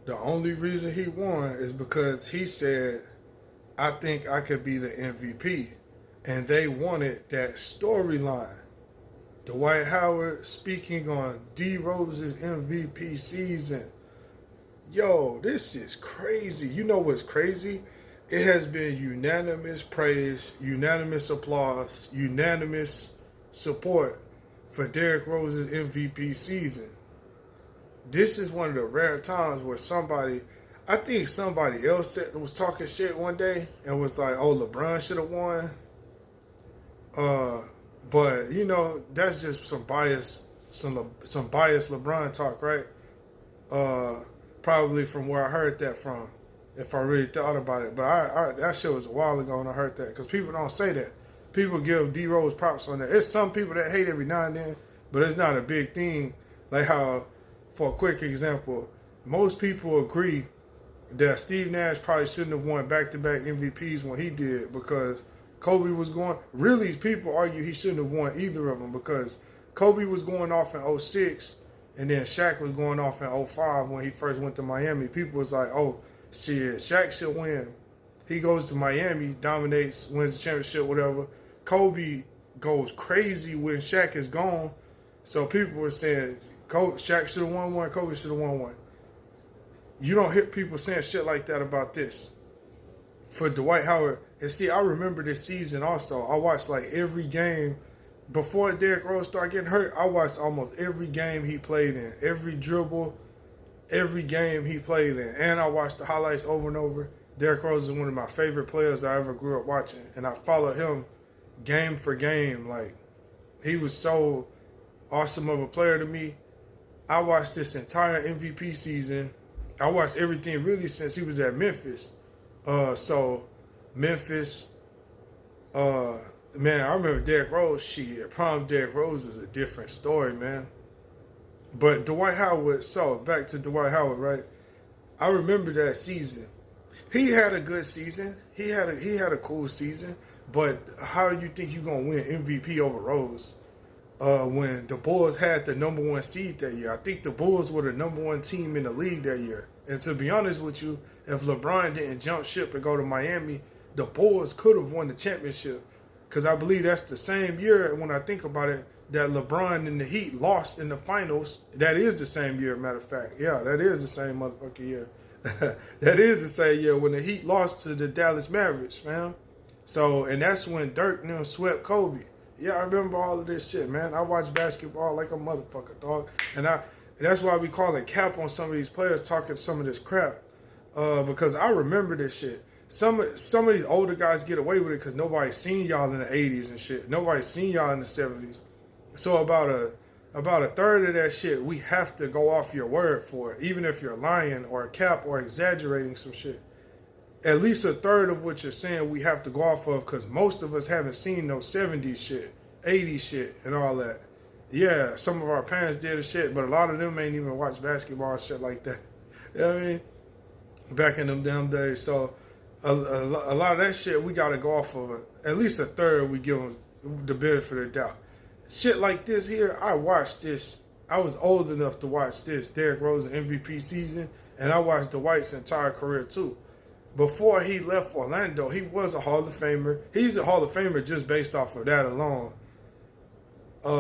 The only reason he won is because he said, I think I could be the MVP. And they wanted that storyline. Dwight Howard speaking on D Rose's MVP season. Yo, this is crazy. You know what's crazy? It has been unanimous praise, unanimous applause, unanimous support for Derrick Rose's MVP season. This is one of the rare times where I think somebody else was talking shit one day and was like, "Oh, LeBron should have won." But you know, that's just some bias, some biased LeBron talk, right? Probably from where I heard that from, if I really thought about it. But that shit was a while ago when I heard that, because people don't say that. People give D Rose props on that. There's some people that hate every now and then, but it's not a big thing. Like how, for a quick example, most people agree that Steve Nash probably shouldn't have won back-to-back MVPs when he did, because Kobe was going. Really, people argue he shouldn't have won either of them, because Kobe was going off in 06, and then Shaq was going off in 05 when he first went to Miami. People was like, oh, shit, Shaq should win. He goes to Miami, dominates, wins the championship, whatever. Kobe goes crazy when Shaq is gone. So people were saying, Shaq should have won one, Kobe should have won one. You don't hear people saying shit like that about this. For Dwight Howard, and see, I remember this season also. I watched like every game. Before Derrick Rose started getting hurt, I watched almost every game he played in. Every dribble, every game he played in. And I watched the highlights over and over. Derrick Rose is one of my favorite players I ever grew up watching. And I followed him game for game. Like, he was so awesome of a player to me. I watched this entire MVP season. I watched everything really since he was at Memphis. So Memphis, man, I remember Derrick Rose. Shit, prom Derrick Rose was a different story, man. But Dwight Howard. So back to Dwight Howard, right? I remember that season. He had a good season. He had a cool season. But how you think you gonna win MVP over Rose? When the Bulls had the #1 seed that year. I think the Bulls were the #1 team in the league that year. And to be honest with you, if LeBron didn't jump ship and go to Miami, the Bulls could have won the championship. Because I believe that's the same year, when I think about it, that LeBron and the Heat lost in the finals. That is the same year, matter of fact. Yeah, that is the same motherfucking year. That is the same year when the Heat lost to the Dallas Mavericks, man. So, and that's when Dirk and them swept Kobe. Yeah, I remember all of this shit, man. I watch basketball like a motherfucker, dog. And that's why we call it cap on some of these players talking some of this crap. Because I remember this shit. Some of these older guys get away with it because nobody's seen y'all in the 80s and shit. Nobody's seen y'all in the 70s. So about a third of that shit, we have to go off your word for it. Even if you're lying or cap or exaggerating some shit. At least a third of what you're saying we have to go off of, because most of us haven't seen no 70s shit, 80s shit, and all that. Yeah, some of our parents did a shit, but a lot of them ain't even watch basketball and shit like that. You know what I mean? Back in them damn days. So a lot of that shit we got to go off of. At least a third we give them the benefit of the doubt. Shit like this here, I watched this. I was old enough to watch this Derrick Rose MVP season, and I watched Dwight's entire career too. Before he left Orlando, he was a Hall of Famer. He's a Hall of Famer just based off of that alone.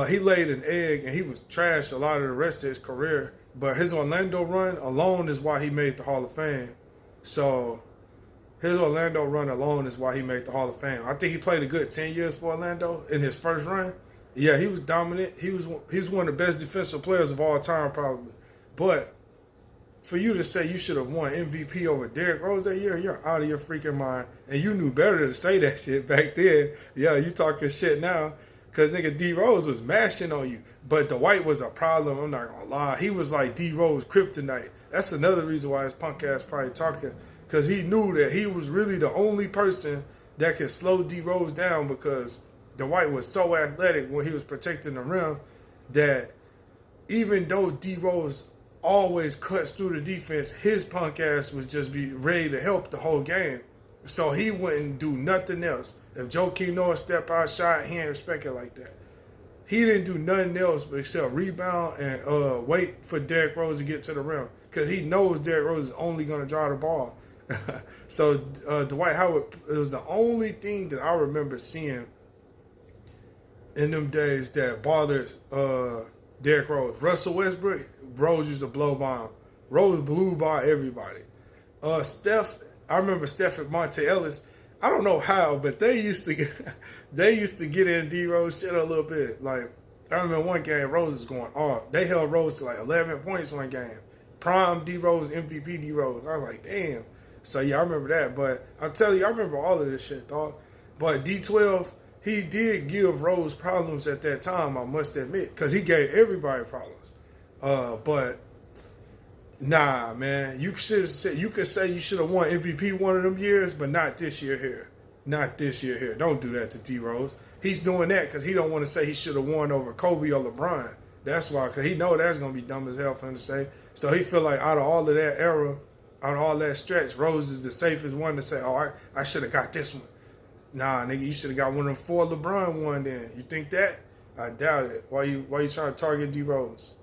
He laid an egg, and he was trash a lot of the rest of his career. But his Orlando run alone is why he made the Hall of Fame. So his Orlando run alone is why he made the Hall of Fame. I think he played a good 10 years for Orlando in his first run. Yeah, he was dominant. He was one of the best defensive players of all time, probably. But for you to say you should have won MVP over Derrick Rose that year, you're out of your freaking mind. And you knew better to say that shit back then. Yeah, you talking shit now. Because nigga D Rose was mashing on you. But Dwight was a problem, I'm not going to lie. He was like D Rose kryptonite. That's another reason why his punk ass probably talking. Because he knew that he was really the only person that could slow D Rose down, because Dwight was so athletic when he was protecting the rim that even though D Rose always cuts through the defense, his punk ass would just be ready to help the whole game. So he wouldn't do nothing else. If Joakim Noah step out shot, he ain't respect it like that. he didn't do nothing else but except rebound and wait for Derrick Rose to get to the rim because he knows Derrick Rose is only going to draw the ball. So Dwight Howard was the only thing that I remember seeing in them days that bothered Derrick Rose. Russell Westbrook, Rose used to blow by him. Rose blew by everybody. Steph, I remember Steph and Monte Ellis. I don't know how, but they used to get in D Rose shit a little bit. Like I remember one game, Rose was going off. They held Rose to like 11 points one game. Prime D Rose, MVP D Rose. I was like, damn. So yeah, I remember that. But I'm telling you, I remember all of this shit, dog. But D12, he did give Rose problems at that time, I must admit, because he gave everybody problems. But nah, man, you could say you should have won MVP one of them years, but not this year here. Not this year here. Don't do that to D Rose. He's doing that because he don't want to say he should have won over Kobe or LeBron. That's why, because he know that's gonna be dumb as hell for him to say. So he feel like out of all of that era, out of all that stretch, Rose is the safest one to say, oh, I should have got this one. Nah, nigga, you should have got one of them 4 LeBron one then. You think that? I doubt it. Why you trying to target D Rose?